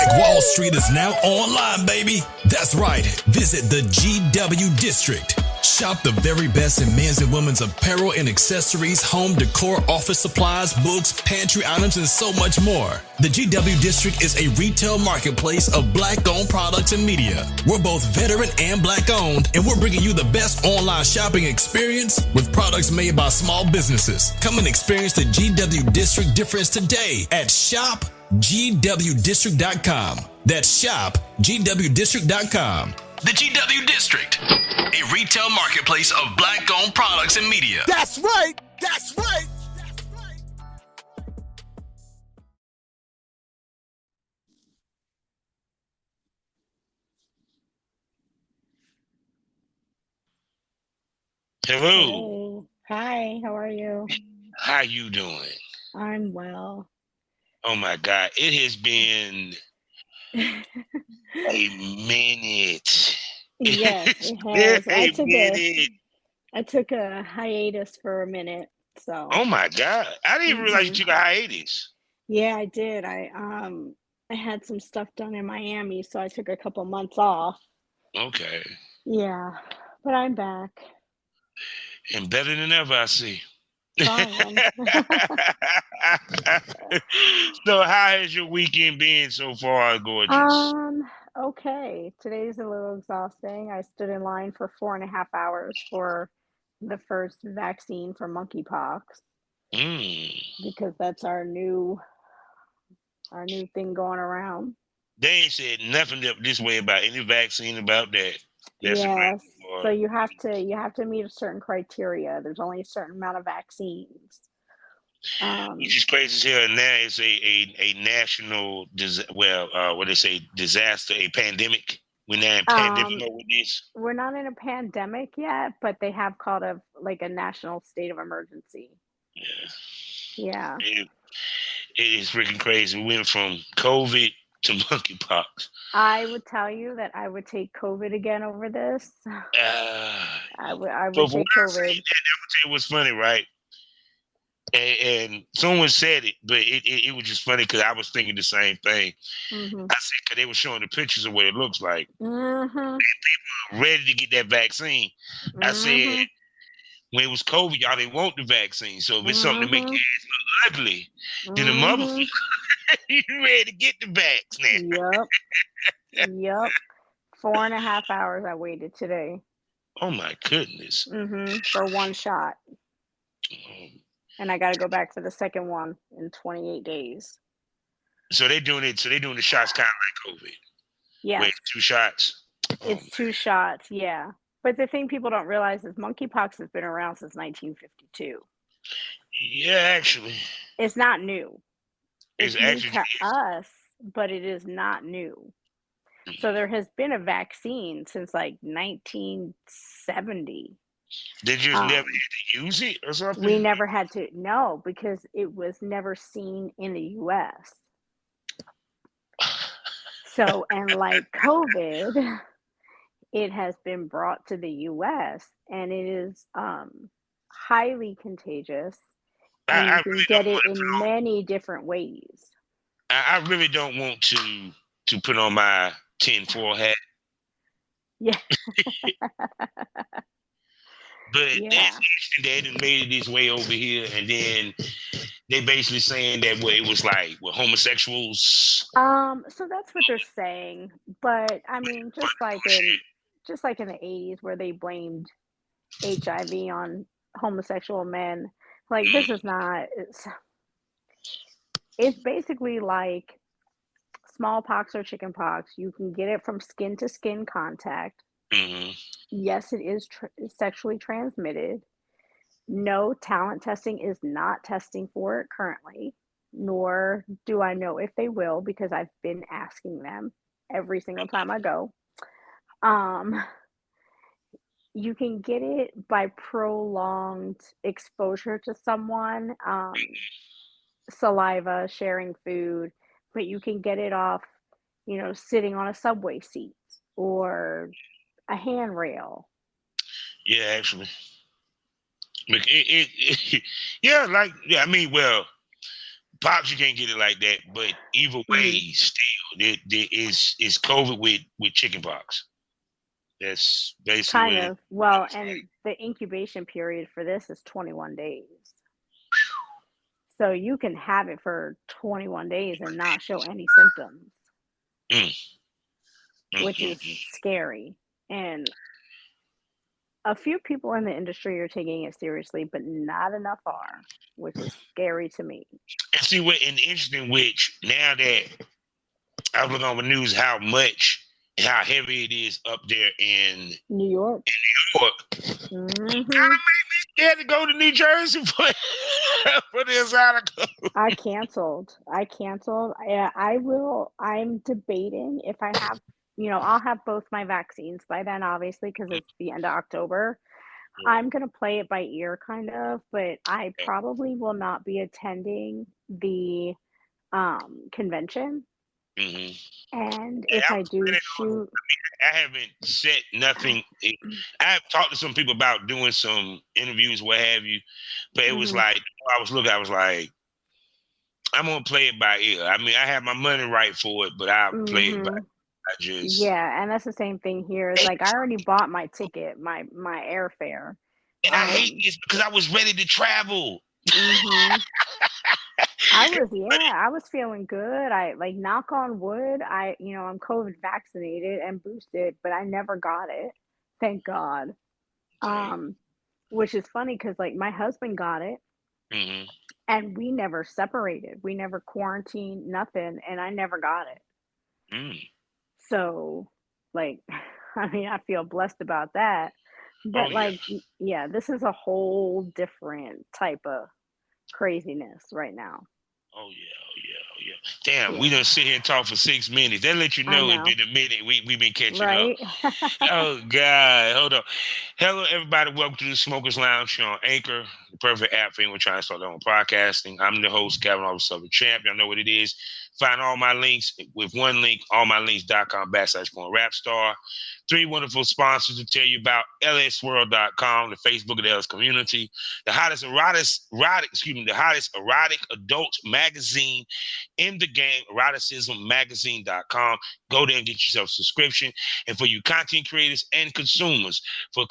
Black Wall Street is now online, baby. That's right. Visit the GW District. Shop the very best in men's and women's apparel and accessories, home decor, office supplies, books, pantry items, and so much more. The GW District is a retail marketplace of Black-owned products and media. We're both veteran and Black-owned, and we're bringing you the best online shopping experience with products made by small businesses. Come and experience the GW District difference today at shopgwdistrict.com. That's shopgwdistrict.com. The GW District, a retail marketplace of Black-owned products and media. That's right. That's right. That's right. Hello. Hey. Hi, how are you? How you doing? I'm well. Oh my God. It has been a minute. Yes, It's it been has. a minute. I took a hiatus for a minute, so Oh my God. I didn't even realize you took a hiatus. yeah, I did. I had some stuff done in Miami, so I took a couple months off. Okay. Yeah, but I'm back. And better than ever, I see. Trying. So how has your weekend been so far, gorgeous? Okay. Today's a little exhausting. I stood in line for 4.5 hours for the first vaccine for monkeypox because that's our new thing going around. They ain't said nothing this way about any vaccine about that. That's a great Yes. part. So you have to meet a certain criteria. There's only a certain amount of vaccines. Which is crazy as hell. Now it's a national what they say, disaster, a pandemic. We're now in pandemic mode with this. We're not in a pandemic yet, but they have called a national state of emergency. Yeah. It is freaking crazy. We went from COVID to monkeypox. I would tell you that I would take COVID again over this. I would take COVID. That would tell you what's funny, right? And someone said it, but it was just funny because I was thinking the same thing. I said, because they were showing the pictures of what it looks like. And people are ready to get that vaccine. I said, when it was COVID, y'all didn't want the vaccine. So if it's something to make your ass look ugly, then the motherfucker, you ready to get the vax now. Yep. 4.5 hours I waited today. Oh my goodness. For one shot. And I got to go back for the second one in 28 days. So they're doing it. So they're doing the shots kind of like COVID. Yeah. Wait, 2 shots. It's 2 shots. Yeah. But the thing people don't realize is monkeypox has been around since 1952. Yeah, actually. It's not new. It's new actually to us, but it is not new. So there has been a vaccine since like 1970. They just never had to use it or something? We never had to. No, because it was never seen in the U.S. So, and like COVID, it has been brought to the U.S. and it is highly contagious. And you can get it in many different ways. I really don't want to put on my tinfoil hat. Yeah. But that's interesting that it made it this way over here, and then they basically saying that it was like with homosexuals. So that's what they're saying, but I mean, just like in the 80s where they blamed HIV on homosexual men, like this is not. It's basically like smallpox or chickenpox. You can get it from skin to skin contact. Yes, it is sexually transmitted. No, talent testing is not testing for it currently, nor do I know if they will because I've been asking them every single time I go. You can get it by prolonged exposure to someone, saliva, sharing food, but you can get it off, sitting on a subway seat or a handrail. Yeah, actually. I mean, well, pops, you can't get it like that, but either way, still, It's COVID with chickenpox. That's basically kind of. Well, and the incubation period for this is 21 days. So you can have it for 21 days and not show any symptoms, which is scary. And a few people in the industry are taking it seriously, but not enough are, which is scary to me. And see what in interesting, which now that I was looking on the news, how heavy it is up there in New York. Mm-hmm. I had to go to New Jersey for this article. I canceled. Yeah, I will. I'm debating if I have, I'll have both my vaccines by then, obviously, because it's the end of October. Yeah. I'm going to play it by ear, kind of, but I probably will not be attending the convention. Mm-hmm. And if I do shoot, I haven't said nothing. I have talked to some people about doing some interviews, what have you, but it was like I was like, I'm gonna play it by ear. I mean, I have my money right for it, but I'll play it by. And that's the same thing here. It's like I already bought my ticket, my airfare, and I hate this because I was ready to travel. Mm-hmm. I was feeling good. I knock on wood. I'm COVID vaccinated and boosted, but I never got it. Thank God. Which is funny because my husband got it, and we never separated. We never quarantined, nothing, and I never got it. So, I feel blessed about that. But this is a whole different type of craziness right now. Oh yeah. Damn, we done sit here and talk for 6 minutes. That let you know it's been a minute. We've been catching up. Oh God, hold on. Hello, everybody. Welcome to the Smokers Lounge on Anchor, the perfect app for anyone trying to start their own podcasting. I'm the host, Kevin Officer Champ. Y'all know what it is. Find all my links with one link, allmylinks.com/Rapstar. 3 wonderful sponsors to tell you about lsworld.com, the Facebook of the LS community, the hottest erotic adult magazine in the game, eroticismmagazine.com. Go there and get yourself a subscription. And for you content creators and consumers, a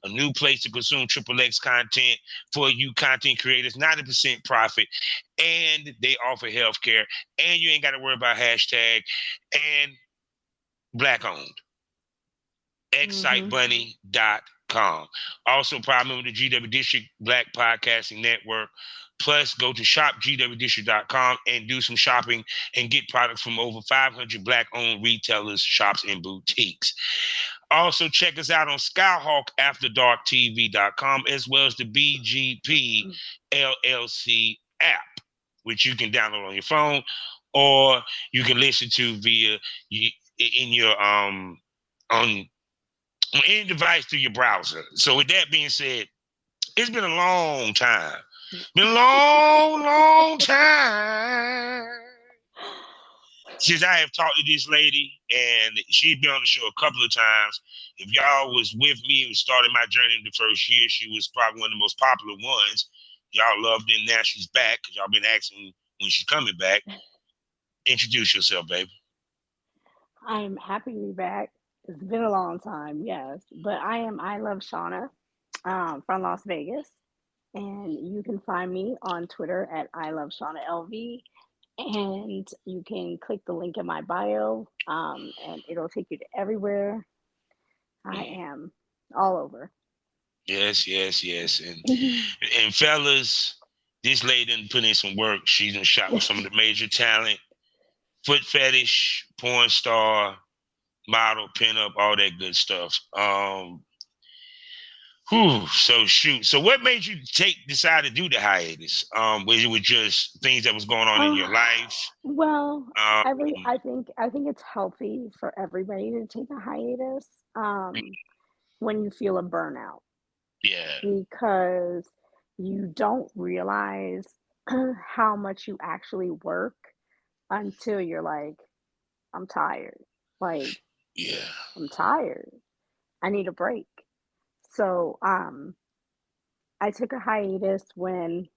new place to consume XXX content. For you content creators, 90% profit, and they offer healthcare, and you ain't got to worry about hashtag, and Black owned. Excitebunny.com. Also, proud member of the GW District Black Podcasting Network. Plus, go to shopgwdistrict.com and do some shopping and get products from over 500 Black-owned retailers, shops, and boutiques. Also, check us out on SkyhawkAfterDarkTV.com as well as the BGP LLC app, which you can download on your phone or you can listen to via in your on any device through your browser. So with that being said, it's been a long time. Been a long time since I have talked to this lady, and she's been on the show a couple of times. If y'all was with me and started my journey in the first year, she was probably one of the most popular ones. Y'all loved it, and now she's back because y'all been asking when she's coming back. Introduce yourself, baby. I'm happy to be back. It's been a long time, yes. But I Love Shauna from Las Vegas. And you can find me on Twitter at I Love Shauna LV. And you can click the link in my bio, and it'll take you to everywhere. I am all over. Yes. And fellas, this lady done put in some work. She's done shot with some of the major talent. Foot fetish, porn star, model, pinup, all that good stuff. So what made you decide to do the hiatus? Was it just things that was going on in your life? Well, I think it's healthy for everybody to take a hiatus when you feel a burnout. Yeah. Because you don't realize how much you actually work until you're like, I'm tired. Yeah. I'm tired. I need a break. So I took a hiatus when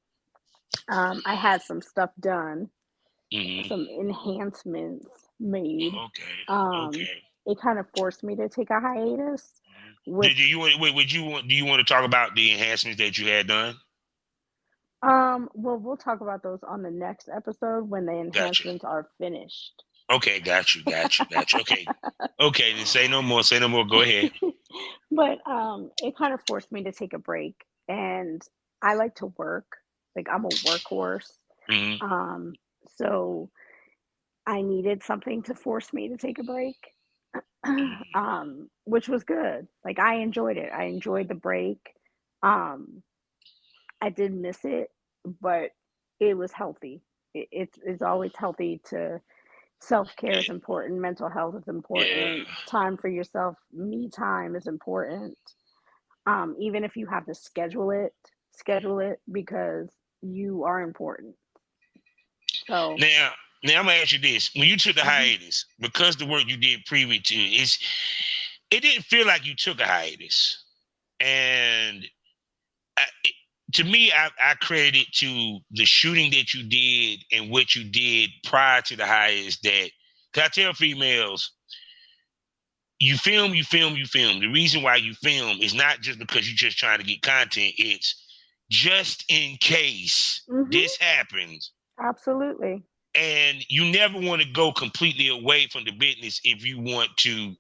I had some stuff done, some enhancements made. Okay. It kind of forced me to take a hiatus. Do you want to talk about the enhancements that you had done? Well, we'll talk about those on the next episode when the enhancements are finished. Okay, got you. Okay, then say no more. Go ahead. But it kind of forced me to take a break, and I like to work. Like, I'm a workhorse. Mm-hmm. So I needed something to force me to take a break. Which was good. Like, I enjoyed it. I enjoyed the break. I did miss it, but it was healthy. It's always healthy to self-care is important, mental health is important, time for yourself, me time is important. Even if you have to schedule it because you are important. So now I'm gonna ask you this: when you took the hiatus, because the work you did previous to it didn't feel like you took a hiatus, and to me, I credit it to the shooting that you did and what you did prior to the hiatus. That, cause I tell females, you film. The reason why you film is not just because you're just trying to get content. It's just in case this happens. Absolutely. And you never want to go completely away from the business if you want to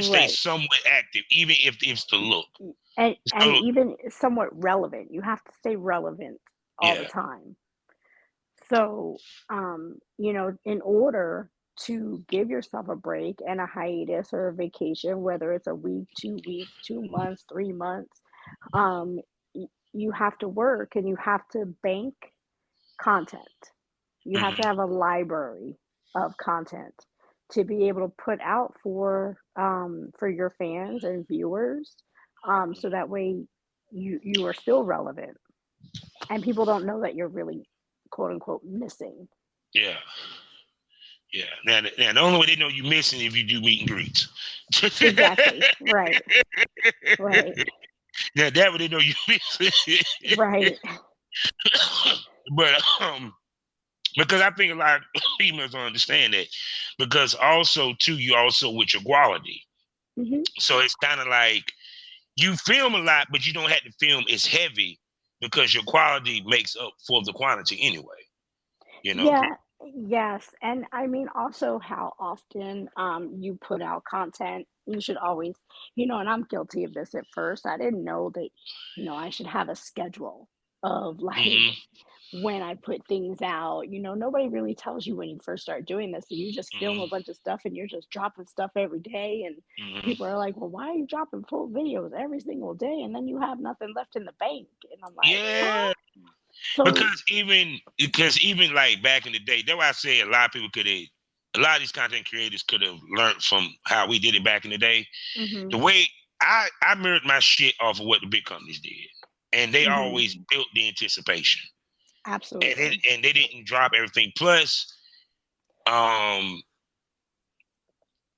stay somewhat active, even if it's the look. And even somewhat relevant. You have to stay relevant all the time. So, in order to give yourself a break and a hiatus or a vacation, whether it's a week, 2 weeks, 2 months, 3 months, you have to work and you have to bank content. You have to have a library of content to be able to put out for your fans and viewers, so that way you are still relevant, and people don't know that you're really quote unquote missing. Yeah. Now the only way they know you're missing if you do meet and greets. Exactly. Right. Now that way they know you're missing. Right. But because I think a lot of females don't understand that, because also too, you also with your quality. So it's kind of like you film a lot, but you don't have to film as heavy because your quality makes up for the quantity anyway. Yeah. Yes. And I mean, also how often you put out content. You should always, and I'm guilty of this at first. I didn't know that, I should have a schedule of like when I put things out. Nobody really tells you when you first start doing this. So you just film a bunch of stuff and you're just dropping stuff every day. And people are like, well, why are you dropping full videos every single day? And then you have nothing left in the bank. And I'm like, yeah. So, because even like back in the day, that's why I say a lot of these content creators could have learned from how we did it back in the day. The way I mirrored my shit off of what the big companies did, and they always built the anticipation. Absolutely. And they didn't drop everything. Plus,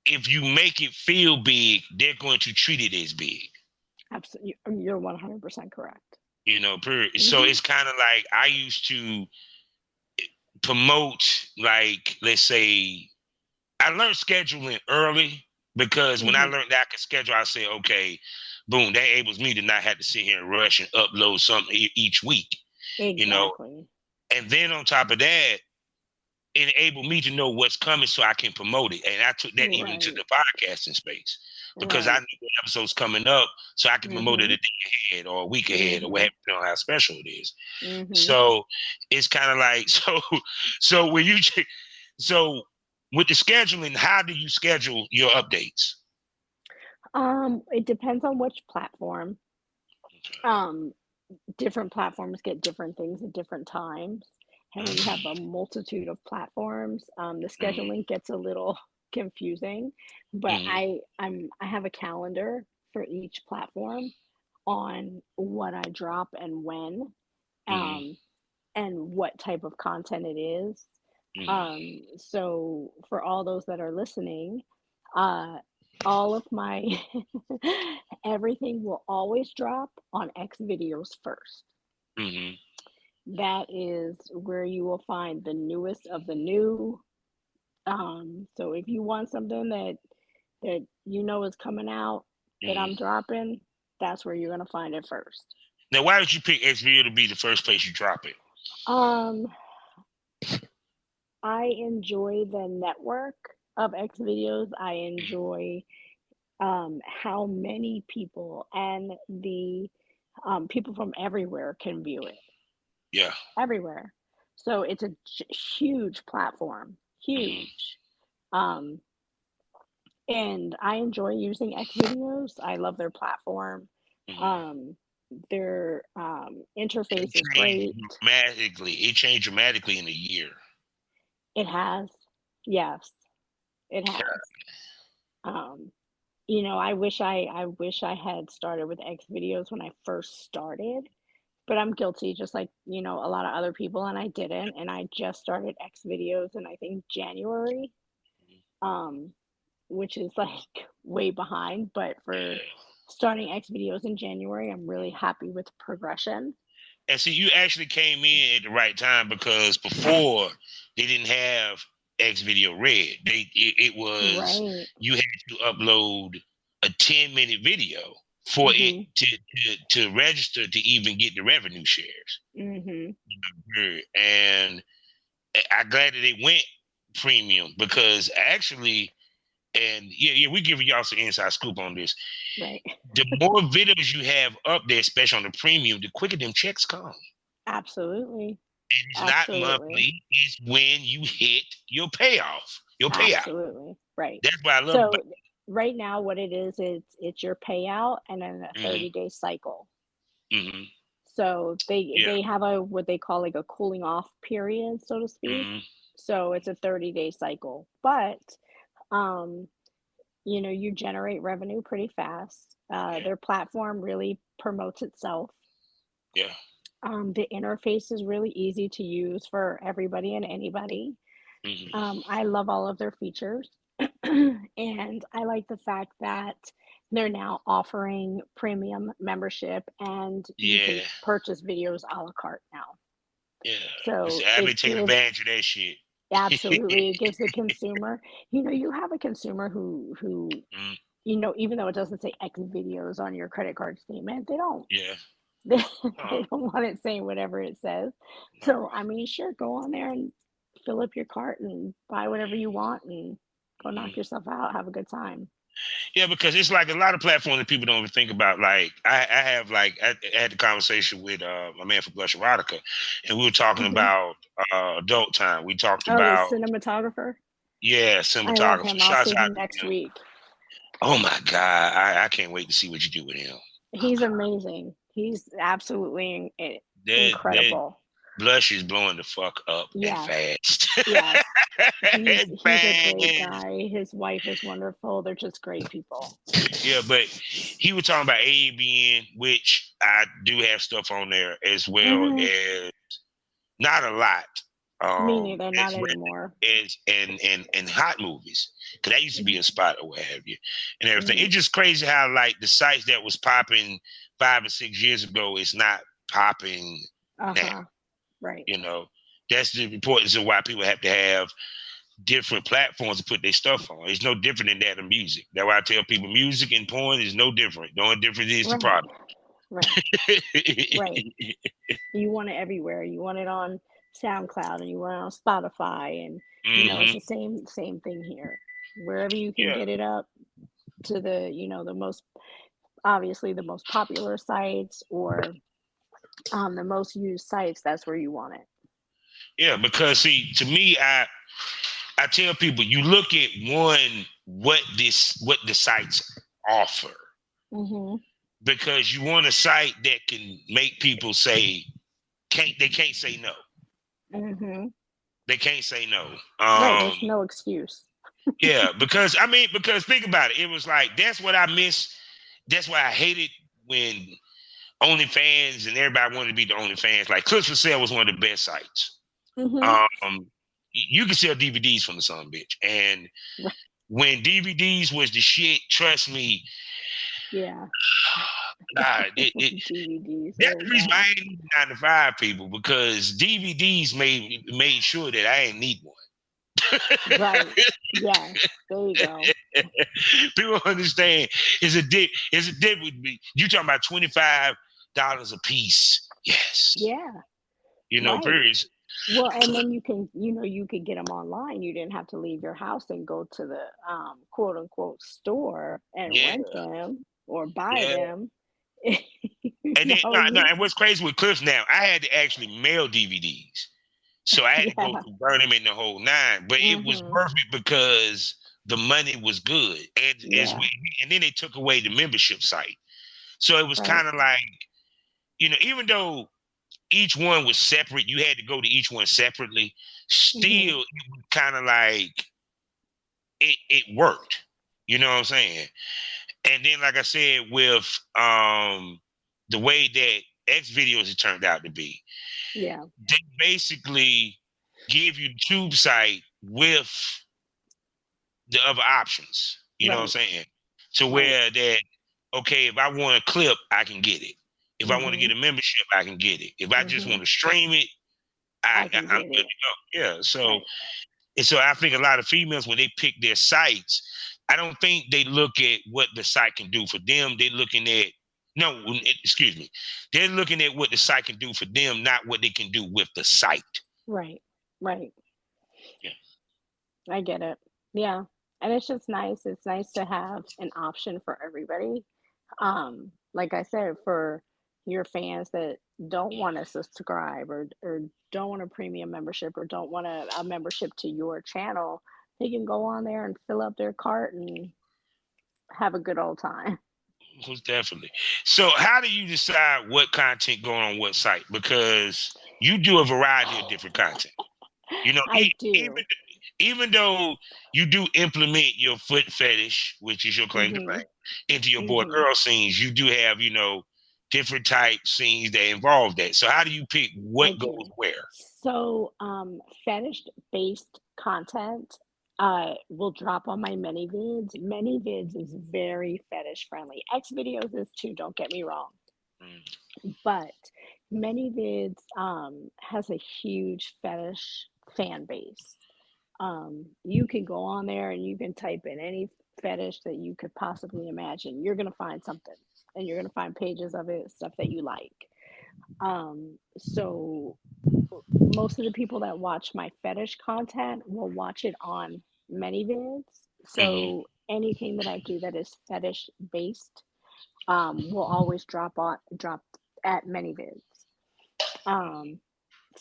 if you make it feel big, they're going to treat it as big. Absolutely, you're 100% correct. Period. So it's kind of like I used to promote, like, let's say, I learned scheduling early because when I learned that I could schedule, I say, okay, boom, that enables me to not have to sit here and rush and upload something each week. Exactly. And then on top of that, it enabled me to know what's coming so I can promote it. And I took that even to the podcasting space. Because I knew what episode's coming up, so I can promote it a day ahead or a week ahead or whatever, how special it is. So it's kind of like so when so with the scheduling, how do you schedule your updates? It depends on which platform. Different platforms get different things at different times, and when you have a multitude of platforms, the scheduling gets a little confusing, but I have a calendar for each platform on what I drop and when, and what type of content it is. So for all those that are listening, all of my everything will always drop on X videos first. That is where you will find the newest of the new, So if you want something that you know is coming out that I'm dropping, that's where you're gonna find it first. Now, why did you pick XVideo to be the first place you drop it? I enjoy the network of XVideos. I enjoy how many people and the people from everywhere can view it. Yeah. Everywhere. So it's a huge platform. Huge. And I enjoy using XVideos. I love their platform. Their interface is great. It changed dramatically in a year. It has. Yes. It has. You know, I wish I had started with XVideos when I first started, but I'm guilty just like, you know, a lot of other people, and I didn't. And I just started XVideos in I think January. Which is like way behind, but for starting XVideos in January, I'm really happy with the progression. And see, you actually came in at the right time, because before they didn't have XVideo Red. It was right. You had to upload a 10-minute video for it to register to even get the revenue shares. And I'm glad that they went premium, because actually, and we're giving y'all some inside scoop on this. Right. The more videos you have up there, especially on the premium, the quicker them checks come. Absolutely. And it's not monthly. It's when you hit your payoff, your payout. Absolutely. Right. That's what I love. So right now, what it is, it's your payout and then a 30-day cycle. So they have what they call like a cooling off period, so to speak. So it's a 30-day cycle, but you know, you generate revenue pretty fast. Their platform really promotes itself. Yeah. The interface is really easy to use for everybody and anybody. I love all of their features. And I like the fact that they're now offering premium membership, and you can purchase videos a la carte now. Yeah. So I've been taking advantage of that shit. Absolutely. It gives the consumer, you know, you have a consumer who you know, even though it doesn't say XVideos on your credit card statement, they don't. Yeah. They don't want it saying whatever it says. So, I mean, sure, go on there and fill up your cart and buy whatever you want and go knock yourself out, have a good time. Yeah, because it's like a lot of platforms that people don't even think about. Like I had the conversation with my man from Blush Erotica, and we were talking about adult time. We talked about the cinematographer. Yeah, cinematographer. I love him. I'll see him next week. Oh my God, I can't wait to see what you do with him. He's amazing. He's absolutely incredible. Blush is blowing the fuck up and fast. Yes. He's a great guy. His wife is wonderful. They're just great people. Yeah, but he was talking about AABN, which I do have stuff on there as well as not a lot. Me neither, not anymore. And hot movies, because that used to be a spot or what have you, and everything. It's just crazy how like the sites that was popping 5 or 6 years ago is not popping now. Right. You know, that's the importance of why people have to have different platforms to put their stuff on. It's no different than that of music. That's why I tell people music and porn is no different. The only difference is the product. Right. Right. You want it everywhere. You want it on SoundCloud and you want it on Spotify, and you know it's the same thing here. Wherever you can get it up to the, you know, the most popular sites or the most used sites, that's where you want it. Yeah, because see, to me, I tell people, you look at what the sites offer, because you want a site that can make people say they can't say no. They can't say no. Right, there's no excuse. Yeah, because think about it. It was like, that's what I miss. That's why I hated when OnlyFans and everybody wanted to be the OnlyFans. Like Clips for Sale was one of the best sites. You can sell DVDs from the son bitch. And when DVDs was the shit, trust me. Yeah. DVDs. That's the reason I ain't need 9 to 5 people, because DVDs made sure that I ain't need one. Right. Yeah. There you go. People understand it's a dip with me. You talking about $25 a piece. Yes. Yeah. Right. Period. Well, and then you could get them online. You didn't have to leave your house and go to the quote unquote store and rent them or buy them. And then, and what's crazy with Clips now, I had to actually mail DVDs. So I had to go through burn them in the whole nine. But it was perfect because the money was good. And and then they took away the membership site. So it was kind of like, even though each one was separate, you had to go to each one separately, still it was kind of like it worked. You know what I'm saying? And then, like I said, with the way that X videos has turned out to be, they basically give you the tube site with the other options. You know what I'm saying? To where that, okay, if I want a clip, I can get it. If I want to get a membership, I can get it. If I just want to stream it, I'm good to go. Yeah. So, and so I think a lot of females, when they pick their sites, I don't think they look at what the site can do for them. They're looking at they're looking at what the site can do for them, not what they can do with the site. Right. Right. Yeah. I get it. Yeah. And it's just nice. It's nice to have an option for everybody. Like I said, for your fans that don't want to subscribe or don't want a premium membership or don't want a membership to your channel, they can go on there and fill up their cart and have a good old time. Most definitely. So how do you decide what content going on what site? Because you do a variety of different content. I do. Even though you do implement your foot fetish, which is your claim to fame, into your boy girl scenes, you do have, different type scenes that involve that. So how do you pick what goes where? So fetish based content will drop on my ManyVids. ManyVids is very fetish friendly. X videos is too, don't get me wrong. But ManyVids has a huge fetish fan base. You can go on there and you can type in any fetish that you could possibly imagine. You're going to find something, and you're going to find pages of it, stuff that you like. So most of the people that watch my fetish content will watch it on ManyVids. So anything that I do that is fetish based will always drop at ManyVids.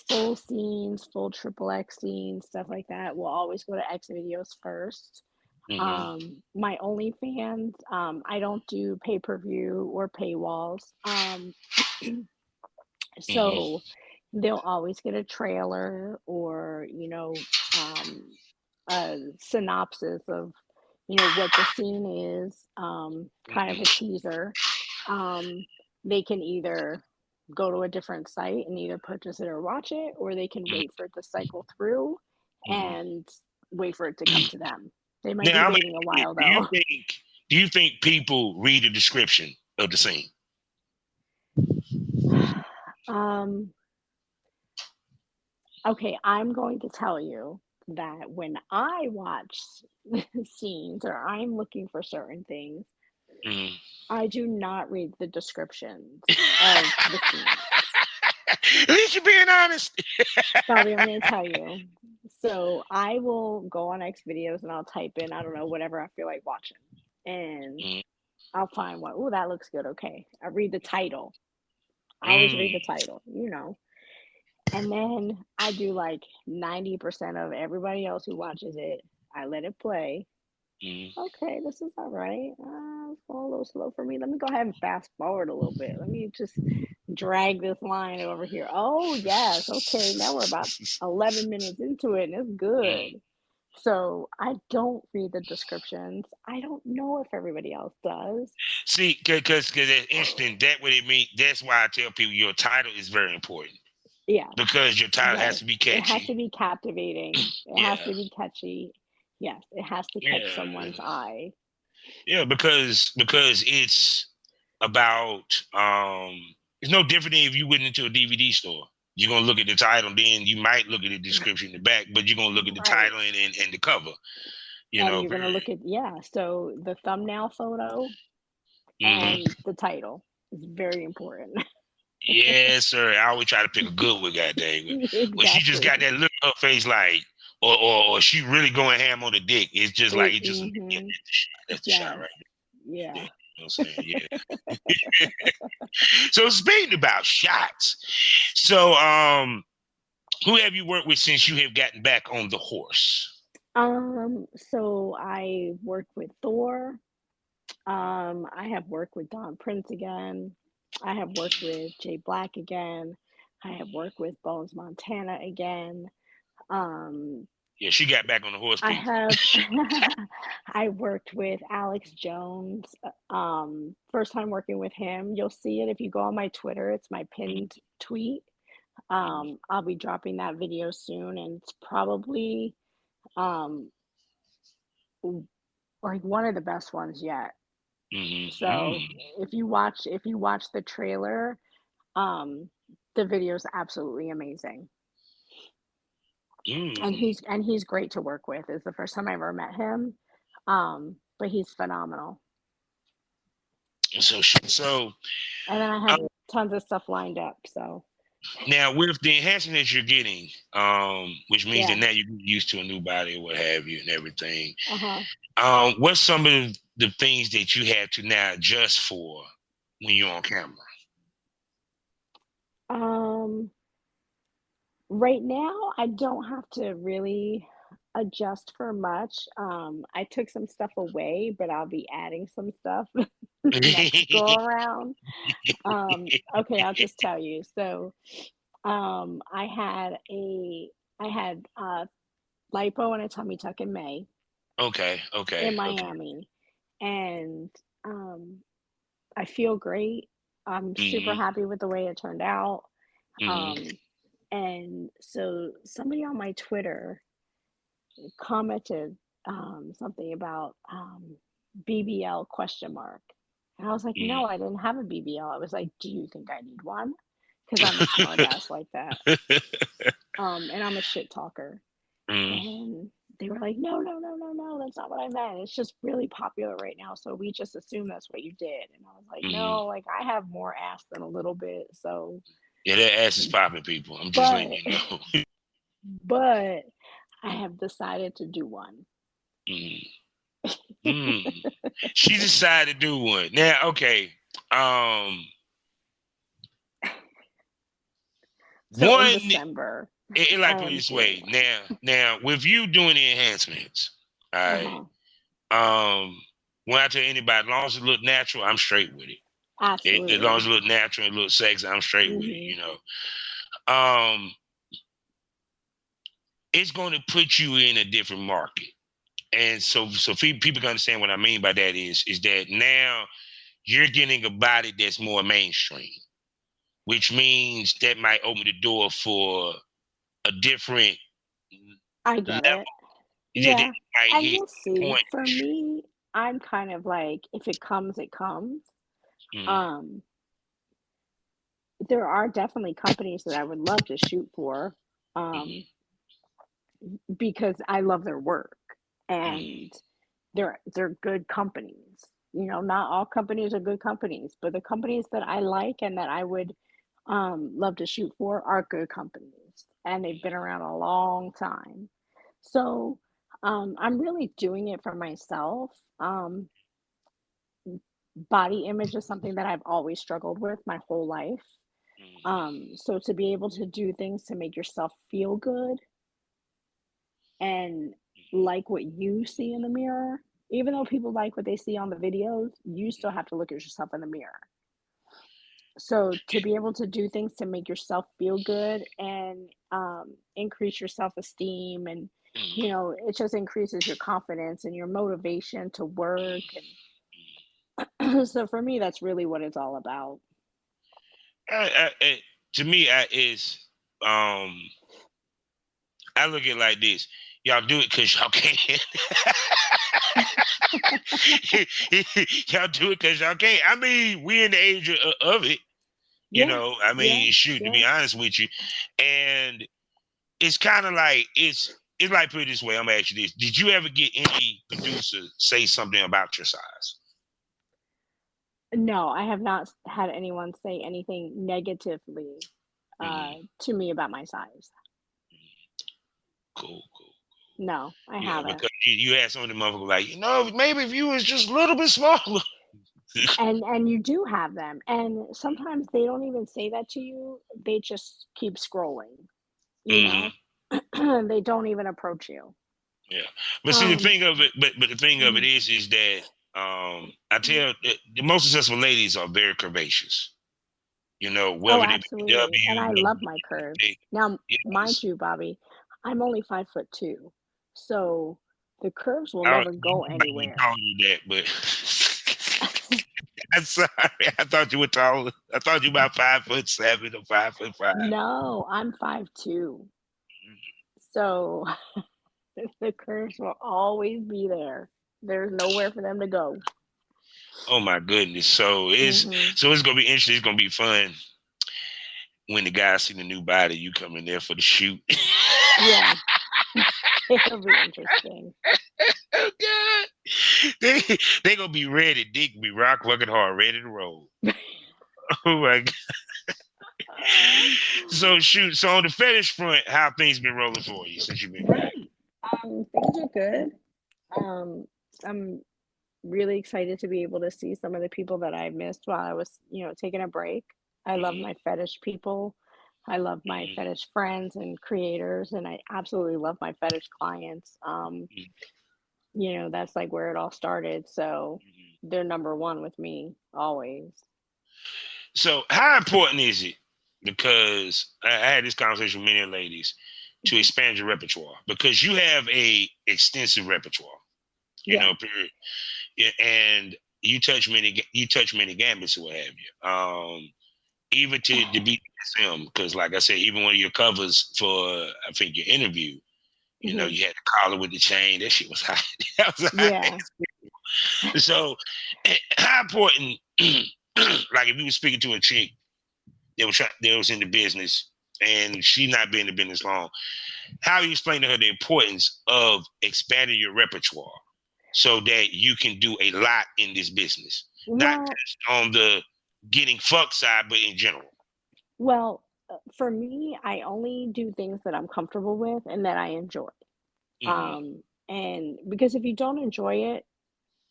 Full scenes, full XXX scenes, stuff like that will always go to X videos first. My OnlyFans, I don't do pay-per-view or paywalls. So they'll always get a trailer or, a synopsis of, what the scene is, kind of a teaser. They can either go to a different site and either purchase it or watch it, or they can wait for it to cycle through and wait for it to come to them. They might be waiting a while though. Do you think people read the description of the scene? Okay, I'm going to tell you that when I watch scenes or I'm looking for certain things, I do not read the descriptions of the scenes. At least you're being honest. Bobby, I'm going to tell you. So I will go on X videos and I'll type in, I don't know, whatever I feel like watching. And I'll find one. Oh, that looks good. Okay. I read the title. I always read the title, And then I do like 90% of everybody else who watches it. I let it play. Okay, this is all right. It's a little slow for me. Let me go ahead and fast forward a little bit. Let me just drag this line over here. Oh, yes. Okay, now we're about 11 minutes into it, and it's good. So I don't read the descriptions. I don't know if everybody else does. See, because it's interesting. That's what it means. That's why I tell people your title is very important. Yeah. Because your title has to be catchy. It has to be captivating. It has to be catchy. Yes, it has to catch someone's eye. Yeah, because it's about it's no different than if you went into a DVD store. you're gonna look at the title, then you might look at the description in the back, but you're gonna look at the title and the cover. You're gonna look at so the thumbnail photo and the title is very important. Yes, sir. I always try to pick a good one, goddamn. Exactly. When she just got that look on her face, like, or she really going ham on the dick. It's just like that's the shot right there. Yeah. You know what I'm saying? Yeah. So speaking about shots, so who have you worked with since you have gotten back on the horse? So I worked with Thor. I have worked with Don Prince again. I have worked with Jay Black again. I have worked with Bones Montana again. Yeah, she got back on the horse. I have. I worked with Alex Jones. First time working with him. You'll see it if you go on my Twitter. It's my pinned tweet. I'll be dropping that video soon, and it's probably like one of the best ones yet. So if you watch the trailer, the video is absolutely amazing. And he's great to work with. It's the first time I ever met him, but he's phenomenal. So and then I have tons of stuff lined up. So now with the enhancement that you're getting, which means that now you're used to a new body or what have you and everything. What's some of the things that you have to now adjust for when you're on camera? Right now, I don't have to really adjust for much. I took some stuff away, but I'll be adding some stuff next go around. Okay, I'll just tell you. So, I had lipo and a tummy tuck in May. Okay. In Miami, and I feel great. I'm super happy with the way it turned out. And so somebody on my Twitter commented something about BBL ? And I was like, no, I didn't have a BBL. I was like, do you think I need one? Because I'm a smart ass like that. And I'm a shit talker. And they were like, no, that's not what I meant. It's just really popular right now. So we just assume that's what you did. And I was like, no, like I have more ass than a little bit. So yeah, that ass is popping, people. I'm just letting you know. But I have decided to do one. She decided to do one. Now, okay. So in December. It like put it this way. Now, with you doing the enhancements, all right. When I tell anybody, as long as it look natural, I'm straight with it. Absolutely. As long as it look natural and look sexy, I'm straight with it. You know, it's going to put you in a different market, and so people can understand what I mean by that is that now you're getting a body that's more mainstream, which means that might open the door for a different level. Yeah, and you'll see. For me, I'm kind of like, if it comes, it comes. There are definitely companies that I would love to shoot for, because I love their work and they're good companies. You know, not all companies are good companies, but the companies that I like and that I would love to shoot for are good companies, and they've been around a long time. So I'm really doing it for myself. Body image is something that I've always struggled with my whole life. So to be able to do things to make yourself feel good and like what you see in the mirror, even though people like what they see on the videos, you still have to look at yourself in the mirror. So to be able to do things to make yourself feel good and increase your self-esteem, and you know, it just increases your confidence and your motivation to work. And so for me, that's really what it's all about. To me, I look at it like this: y'all do it because y'all can. Y'all do it because y'all can. I mean, we in the age of it. You know, I mean, shoot, to be honest with you. And it's kind of like, it's like, put it this way, I'm gonna ask you this. Did you ever get any producer say something about your size? No, I have not had anyone say anything negatively to me about my size. Cool. No, I haven't. Because you had some of the motherfuckers like, maybe if you was just a little bit smaller. and you do have them, and sometimes they don't even say that to you. They just keep scrolling. You know, they don't even approach you. Yeah, but see, the thing of it, but the thing of it is that I tell the most successful ladies are very curvaceous. Whether absolutely. And I love my curves. Now, mind you, Bobby, I'm only 5'2", so the curves will never go anywhere. I call you that, but I'm sorry. I thought you were taller. I thought you were about 5'7" or 5'5". No, I'm 5'2". So the curves will always be there. There's nowhere for them to go. Oh my goodness! So it's gonna be interesting. It's gonna be fun when the guys see the new body. You come in there for the shoot. Yeah, it'll be interesting. Oh God, they gonna be ready. They gonna be rock fucking hard, ready to roll. Oh my God. So shoot. So on the fetish front, how things been rolling for you since you've been back? Things are good. I'm really excited to be able to see some of the people that I missed while I was, taking a break. I love my fetish people. I love my fetish friends and creators, and I absolutely love my fetish clients. That's like where it all started. So they're number one with me always. So how important is it? Because I had this conversation with many ladies to expand your repertoire, because you have a extensive repertoire, period. Yeah, and you touch many gambits or what have you. Even to BDSM, because like I said, even one of your covers for I think your interview, you had the collar with the chain. That shit was hot. That was hot. Yeah. So how important, like if you were speaking to a chick that was in the business and she not been in the business long, how you explain to her the importance of expanding your repertoire so that you can do a lot in this business, not just on the getting fucked side, but in general? Well, for me, I only do things that I'm comfortable with and that I enjoy. And because if you don't enjoy it,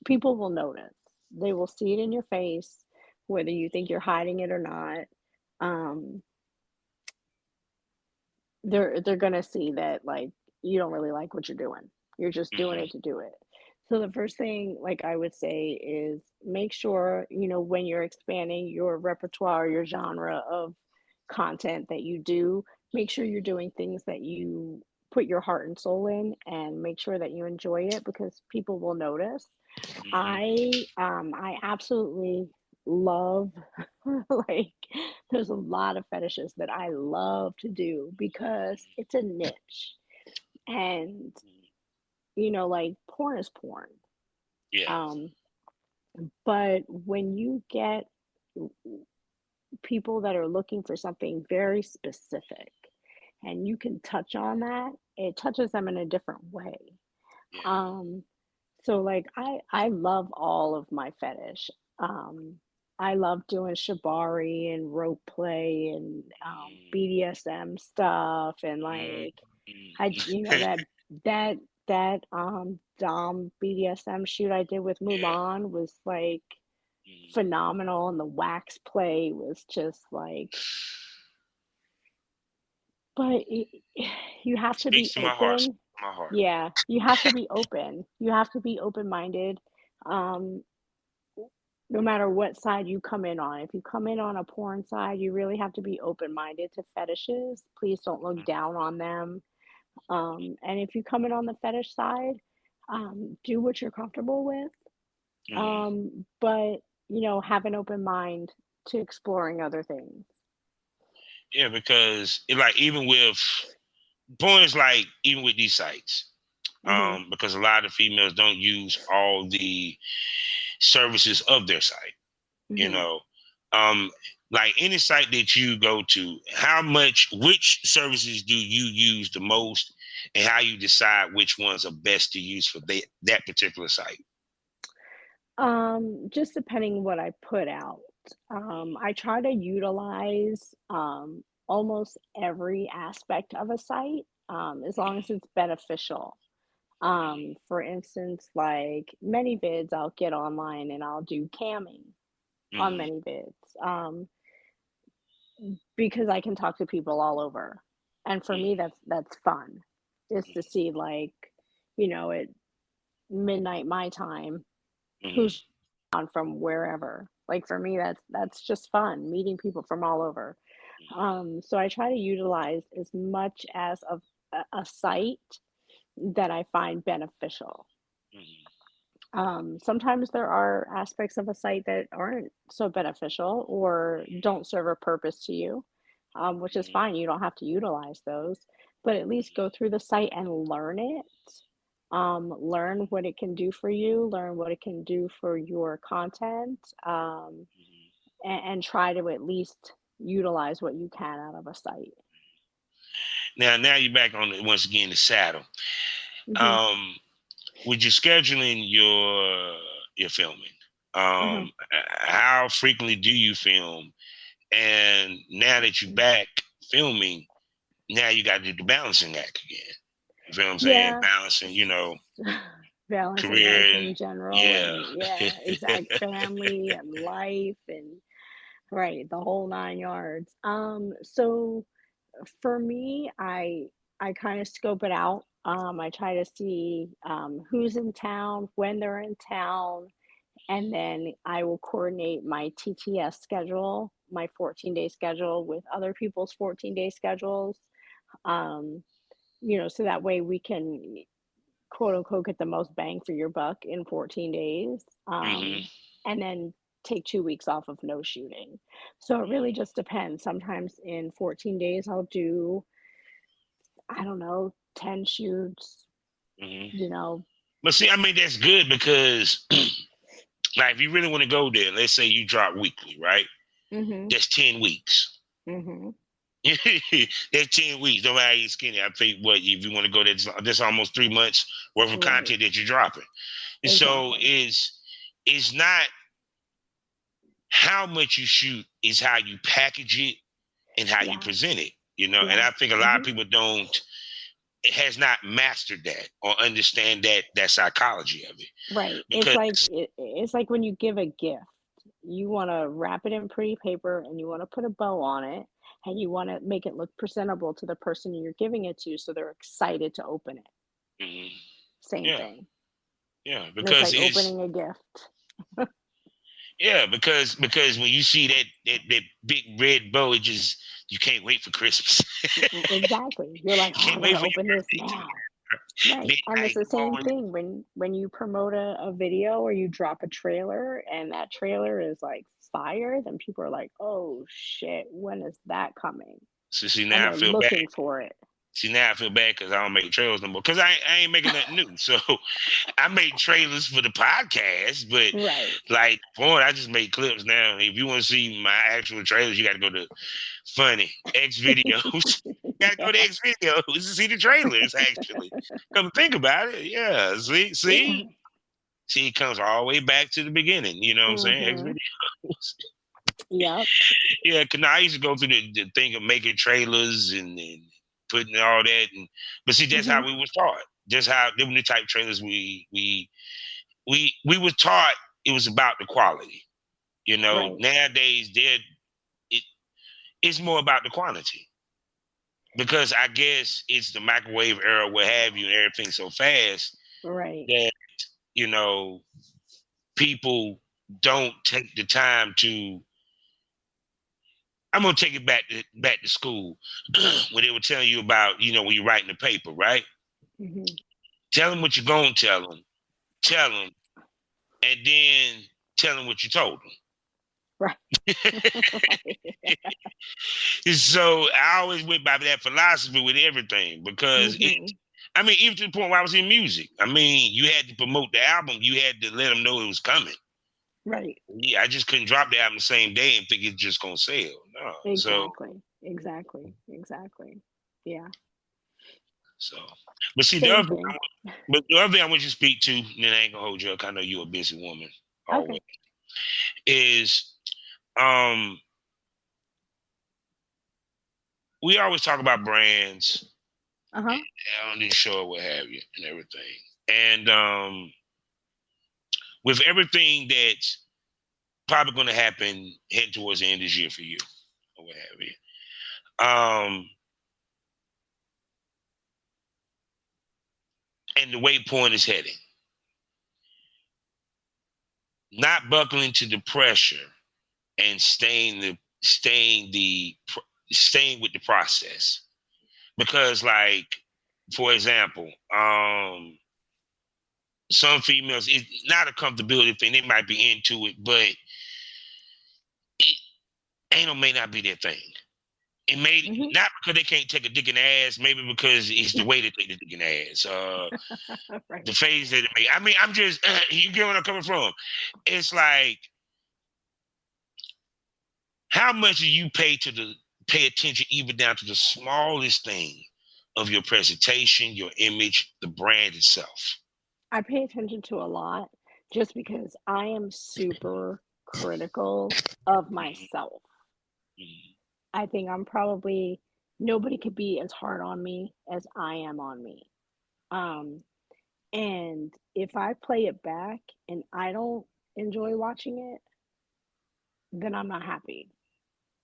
people will notice. They will see it in your face, whether you think you're hiding it or not. They're gonna see that like you don't really like what you're doing. You're just doing it to do it. So the first thing, like I would say, is make sure, when you're expanding your repertoire, your genre of content that you do, make sure you're doing things that you put your heart and soul in, and make sure that you enjoy it, because people will notice. I absolutely love like there's a lot of fetishes that I love to do because it's a niche, and like porn is porn. Yeah. But when you get people that are looking for something very specific and you can touch on that, it touches them in a different way. Yeah. So like I love all of my fetish. I love doing shibari and rope play and BDSM stuff, and like that Dom BDSM shoot I did with Mulan was like phenomenal, and the wax play was just like, but you have to be open. My heart. Yeah, you have to be open. You have to be open-minded. No matter what side you come in on. If you come in on a porn side, you really have to be open-minded to fetishes. Please don't look down on them. And if you come in on the fetish side, do what you're comfortable with. But have an open mind to exploring other things. Yeah, because even with porn is like, even with these sites, because a lot of females don't use all the services of their site. like any site that you go to, which services do you use the most, and how you decide which ones are best to use for that particular site? Just depending what I put out. I try to utilize almost every aspect of a site, as long as it's beneficial. For instance, like ManyVids, I'll get online and I'll do camming on ManyVids, because I can talk to people all over, and for me, that's fun, is to see, like, at midnight my time, who's on from wherever. Like, for me, that's just fun, meeting people from all over. So I try to utilize as much as of a site that I find beneficial. Sometimes there are aspects of a site that aren't so beneficial or don't serve a purpose to you, which is fine. You don't have to utilize those, but at least go through the site and learn it. Learn what it can do for you, learn what it can do for your content, and try to at least utilize what you can out of a site. Now you're back on once again the saddle. With you scheduling your filming, how frequently do you film? And now that you're back filming, now you got to do the balancing act again. You feel what I'm saying? Yeah. Balancing, Balancing career life in general. Yeah. Exact family and life and right, the whole 9 yards. So for me, I kind of scope it out. I try to see who's in town, when they're in town, and then I will coordinate my TTS schedule, my 14-day schedule, with other people's 14-day schedules. So that way we can, quote unquote, get the most bang for your buck in 14 days. And then take 2 weeks off of no shooting. So it really just depends. Sometimes in 14 days, I'll do, I don't know, 10 shoots, But see, I mean, that's good because like if you really want to go there, let's say you drop weekly, right? That's 10 weeks. That's 10 weeks. No matter how you're skinny, I think if you want to go there, that's almost 3 months worth of content that you're dropping. And so it's not how much you shoot, is how you package it and how you present it, And I think a lot of people has not mastered that or understand that psychology of it. Right. It's like when you give a gift, you want to wrap it in pretty paper and you want to put a bow on it and you want to make it look presentable to the person you're giving it to, so they're excited to open it. Same thing. Yeah, because it's like opening a gift. Yeah, because when you see that big red bow, you can't wait for Christmas. Exactly. You're like, I'm gonna open this now. Right. And it's the same thing when you promote a video or you drop a trailer and that trailer is like fire, then people are like, oh shit, when is that coming? So see, now I feel looking bad. For it. See, now I feel bad because I don't make trailers no more. Because I ain't making nothing new. So I made trailers for the podcast, but like, boy, I just made clips now. If you want to see my actual trailers, you got to go to Funny X Videos. You got to go to X Videos to see the trailers, actually. Come think about it. Yeah, see? See, it comes all the way back to the beginning. You know what I'm saying? X Videos. Yep. Yeah, because I used to go through the thing of making trailers and putting all that, but see, that's how we was taught. Just how them the type of trailers we were taught. It was about the quality, Nowadays, it's more about the quantity, because I guess it's the microwave era, what have you, and everything's so fast, that people don't take the time to. I'm gonna take it back to school when they were telling you about, when you're writing the paper, right? Tell them what you're gonna tell them, and then tell them what you told them. Right. So I always went by that philosophy with everything, because even to the point where I was in music. I mean, you had to promote the album, you had to let them know it was coming. Right. Yeah, I just couldn't drop the album the same day and think it's just gonna sell. No. Exactly. Yeah. So, but see, Same the other thing. thing I want you to speak to, and then I ain't gonna hold you up. I know you're a busy woman. Always. Okay. Is we always talk about brands on this show, what have you, and everything. And with everything that's probably going to happen heading towards the end of this year for you, or what have you, and the way Point is heading, not buckling to the pressure and staying with the process, because, like, for example, some females, it's not a comfortability thing. They might be into it, but it may not be their thing. It may not because they can't take a dick in the ass, maybe because it's the way they take the dick in the ass. Right. The phase that it may. I mean, I'm just you get where I'm coming from. It's like, how much do you pay attention even down to the smallest thing of your presentation, your image, the brand itself? I pay attention to a lot just because I am super critical of myself. I think I'm probably, nobody could be as hard on me as I am on me. And if I play it back and I don't enjoy watching it, then I'm not happy.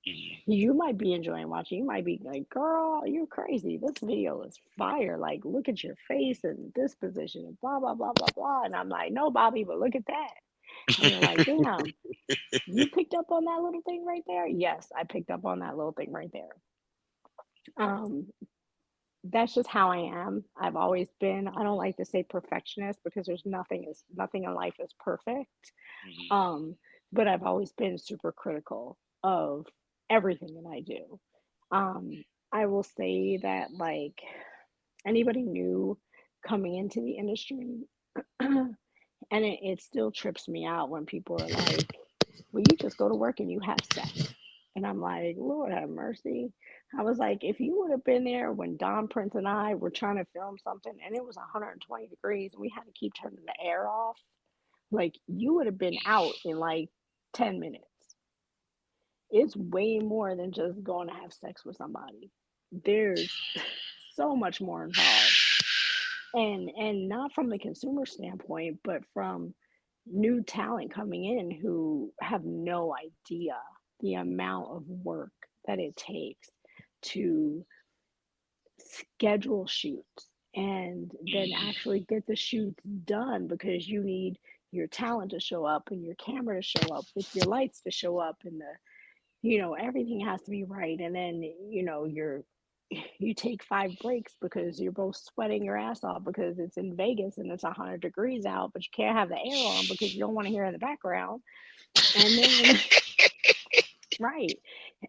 You might be enjoying watching. You might be like, girl, you're crazy. This video is fire. Like, look at your face and this position and blah, blah, blah, blah, blah. And I'm like, no, Bobby, but look at that. And you're like, damn, you picked up on that little thing right there? Yes, I picked up on that little thing right there. That's just how I am. I've always been, I don't like to say perfectionist because there's nothing in life is perfect. But I've always been super critical of everything that I do. I will say that, like, anybody new coming into the industry, and it still trips me out when people are like, well, you just go to work and you have sex. And I'm like, Lord have mercy. I was like, if you would have been there when Don Prince and I were trying to film something and it was 120 degrees and we had to keep turning the air off, like, you would have been out in like 10 minutes. It's way more than just going to have sex with somebody. There's so much more involved. And not from the consumer standpoint, but from new talent coming in who have no idea the amount of work that it takes to schedule shoots and then actually get the shoots done, because you need your talent to show up and your camera to show up with your lights to show up and everything has to be right. And then, you take 5 breaks because you're both sweating your ass off because it's in Vegas and it's 100 degrees out, but you can't have the air on because you don't want to hear in the background. And then, right.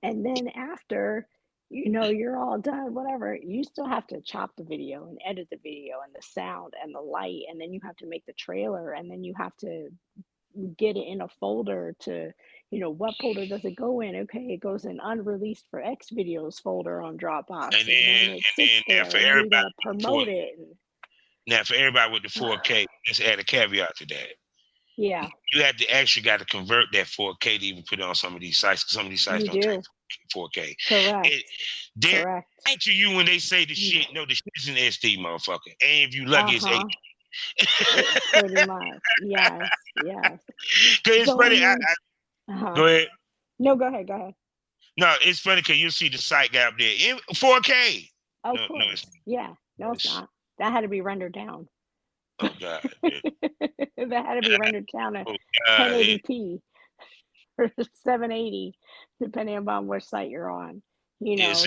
And then after, you're all done, whatever, you still have to chop the video and edit the video and the sound and the light. And then you have to make the trailer, and then you have to get it in a folder to, what folder does it go in? Okay, it goes in unreleased for X videos folder on Dropbox. And then for everybody, promote it. Now, for everybody with the 4K, let's add a caveat to that. Yeah. You have to actually got to convert that 4K to even put it on some of these sites. Some of these sites don't take 4K. Correct. They're to you when they say the shit. No, the shit's an SD, motherfucker. And if you lucky, it's HD. Pretty much. Yes. Because it's funny. Go ahead. No, go ahead. No, it's funny because you see the site guy up there in 4K. Of course. No, it's not. That had to be rendered down. Oh God. That had to be rendered down to 1080p or 780, depending upon which site you're on. It's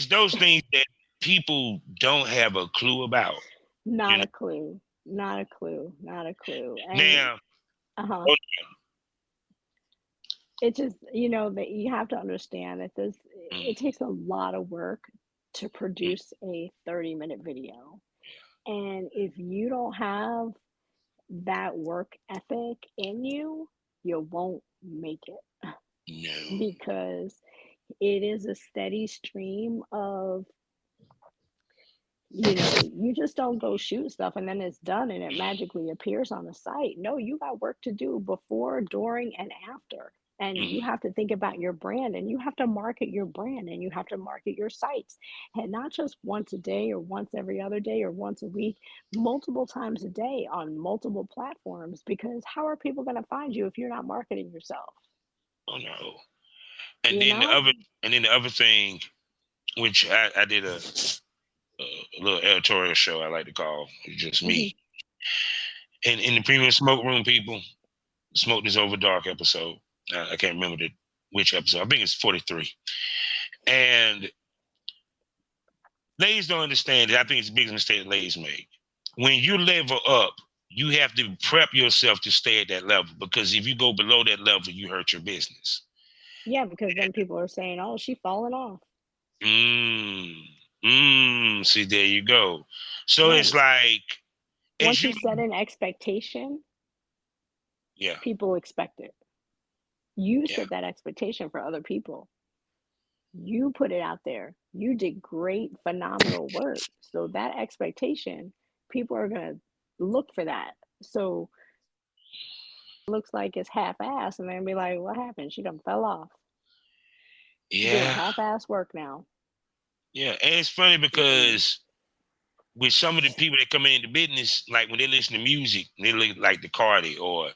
those things that people don't have a clue about. Not a clue. And, now. It just, that you have to understand that it takes a lot of work to produce a 30-minute video. And if you don't have that work ethic in you, you won't make it. No. Because it is a steady stream of, you just don't go shoot stuff and then it's done and it magically appears on the site. No, you got work to do before, during, and after. And you have to think about your brand, and you have to market your brand, and you have to market your sites. And not just once a day or once every other day or once a week, multiple times a day on multiple platforms, because how are people going to find you if you're not marketing yourself? Oh no. And then the other thing, which I did a little editorial show I like to call just me. And in the Premium Smoke Room, people, Smoke This Over Dark episode. I can't remember which episode. I think it's 43. And ladies don't understand it. I think it's the biggest mistake ladies make. When you level up, you have to prep yourself to stay at that level, because if you go below that level, you hurt your business. Yeah, because then people are saying, "Oh, she's falling off." See, there you go. So right. It's like, once you set an expectation, yeah, people expect it. You set that expectation for other people. You put it out there. You did great, phenomenal work. So that expectation, people are going to look for that. So it looks like it's half-assed, and they'll be like, "What happened? She done fell off." Yeah. Doing half-assed work now. Yeah, and it's funny because with some of the people that come into business, like when they listen to music, they look like the Cardi, or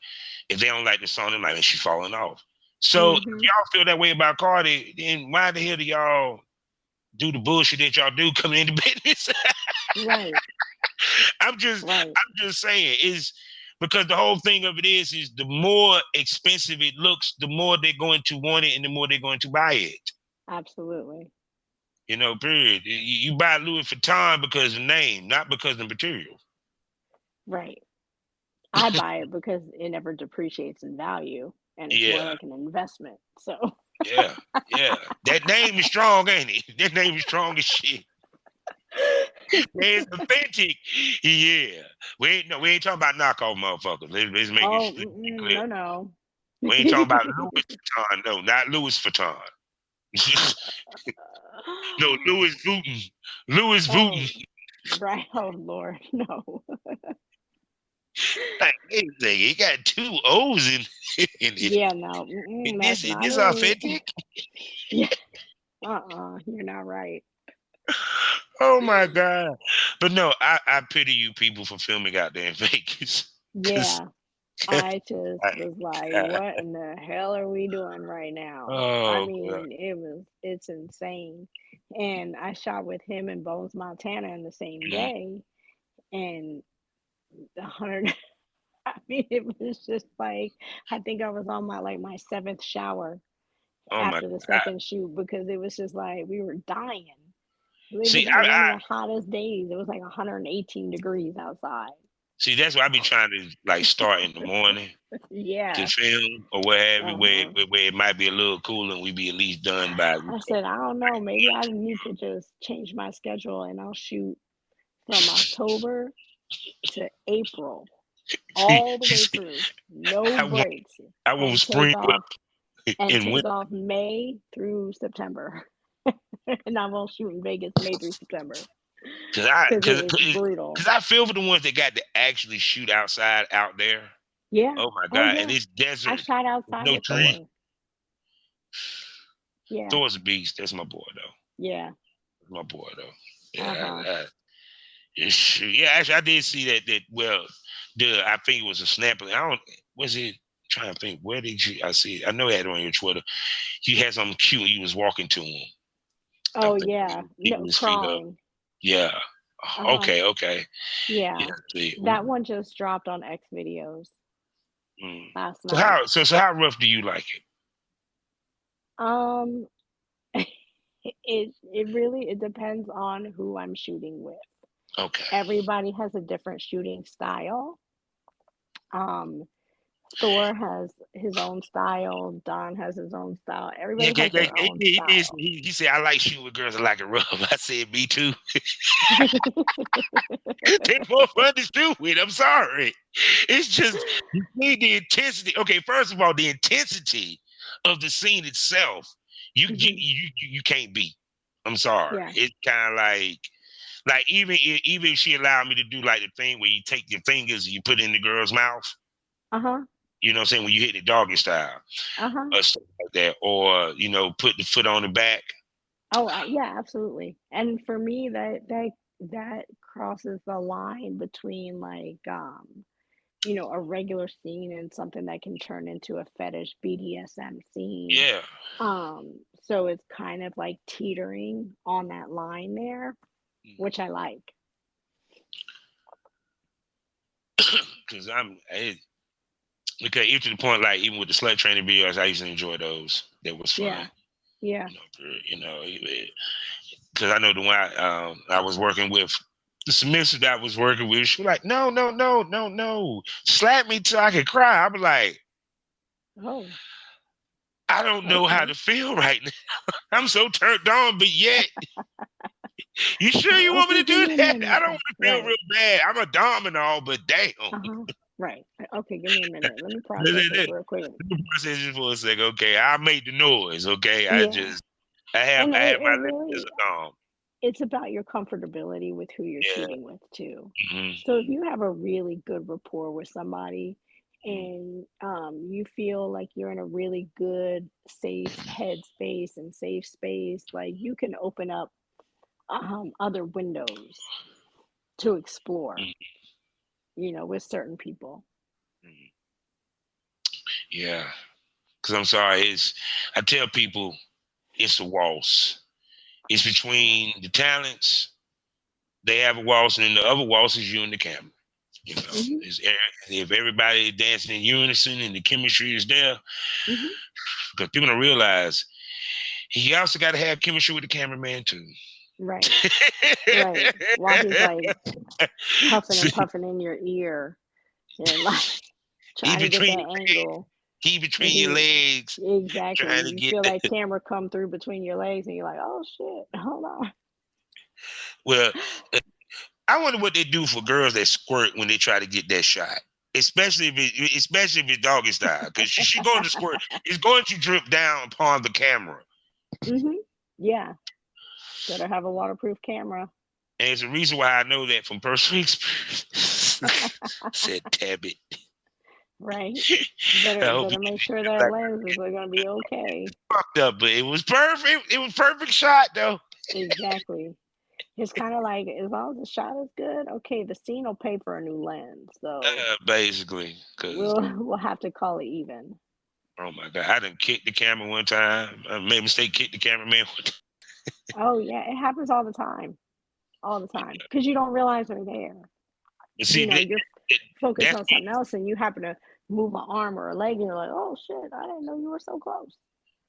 if they don't like the song, they're like, "She's falling off." So if y'all feel that way about Cardi, then why the hell do y'all do the bullshit that y'all do coming into business? Right. I'm just saying, is because the whole thing of it is the more expensive it looks, the more they're going to want it and the more they're going to buy it. Absolutely. Period. You buy Louis Vuitton because of the name, not because of the material. Right. I buy it because it never depreciates in value, and it's more like an investment. So yeah. That name is strong, ain't it? That name is strong as shit. It's authentic. Yeah. We ain't talking about knockoff motherfuckers. Let's make it clear. No. We ain't talking about Louis Vuitton. No, not Louis Vuitton. No, Louis Vuitton. Louis Vuitton. Right. Oh Lord, no. Like, he got 2 O's in it. Yeah, no. Is this authentic? Yeah. You're not right. Oh my God. But no, I pity you people for filming out there in Vegas. Yeah. I just was like, what in the hell are we doing right now? Oh, I mean, it's insane. And I shot with him in Bones, Montana in the same day. And 100, I mean, it was just like, I think I was on my 7th shower after the second shoot, because it was just like, we were dying. It was one of the hottest days. It was like 118 degrees outside. See, that's why I be trying to start in the morning. To film or what have you, where it might be a little cooler and we be at least done by. I said, I don't know, maybe I need to just change my schedule and I'll shoot from October to April, all the way through, no breaks. I want spring and take off May through September, and I won't shoot in Vegas May through September. Because it's brutal. Because I feel for the ones that got to actually shoot outside out there. Yeah. Oh my God! And it's desert. I shot outside. No tree. Yeah. Thor's a beast. That's my boy though. Yeah. That's my boy though. Yeah. Actually, I did see that. Well, I think it was a snap. Was it? Trying to think. Where did you? I see it. I know he had it on your Twitter. You had something cute. You was walking to him. Oh yeah. No, crawling. Yeah. Okay. Yeah. That one just dropped on X videos last night. So how rough do you like it? It really depends on who I'm shooting with. Okay. Everybody has a different shooting style. Thor has his own style. Don has his own style. Everybody has their own style. He said, I like shooting with girls that like it rough. I said, me too. They're more fun to shoot with. I'm sorry. It's just, you need the intensity. Okay, first of all, the intensity of the scene itself, you can't beat. I'm sorry. Yeah. It's kind of like even if she allowed me to do like the thing where you take your fingers and you put it in the girl's mouth. You know what I'm saying? When you hit the doggy style. Or something like that. Or, you know, put the foot on the back. Oh, yeah, absolutely. And for me, that crosses the line between like, you know, a regular scene and something that can turn into a fetish BDSM scene. Yeah. So it's kind of like teetering on that line there, which I like. Because because even to the point, like even with the slut training videos, I used to enjoy those. That was fun. Yeah. You know, because I know the one I was working with, the submissive that I was working with, she was like, no, slap me till I can cry. I was like, oh, I don't know how to feel right now. I'm so turned on, but yet, you sure you want me to do that? I don't want to feel real bad. I'm a dom and all, but damn. Right. Okay, give me a minute. Let me process this real quick. Let me process this for a second. Okay, I made the noise. Okay, I have my really, as a dom. It's about your comfortability with who you're shooting with too. So if you have a really good rapport with somebody and you feel like you're in a really good, safe headspace and safe space, like you can open up other windows to explore, you know, with certain people. Yeah, because I'm sorry, I tell people it's a waltz. It's between the talents. They have a waltz, and then the other waltz is you and the camera. You know, if everybody dancing in unison and the chemistry is there, because people don't realize you also got to have chemistry with the cameraman too. Right. Right. While he's like huffing and puffing in your ear and like trying to get that angle. He between your legs. Exactly. You feel like camera come through between your legs and you're like, oh shit, hold on. Well, I wonder what they do for girls that squirt when they try to get that shot. Especially if it's doggy style. Because she's going to squirt. It's going to drip down upon the camera. Yeah. Better have a waterproof camera. And it's a reason why I know that from personal experience. Said tab it. Right. Better make sure that lenses are gonna be okay. Fucked up, but it was perfect. It was perfect shot though. Exactly. It's kind of like as long as the shot is good, okay, the scene will pay for a new lens. So basically, because we'll have to call it even. Oh my God, I done kicked the camera one time. I made a mistake, kicked the cameraman one time. Oh yeah, it happens all the time, because you don't realize they're there. See, you know, you're focused on something else, and you happen to move an arm or a leg, and you're like, "Oh shit, I didn't know you were so close."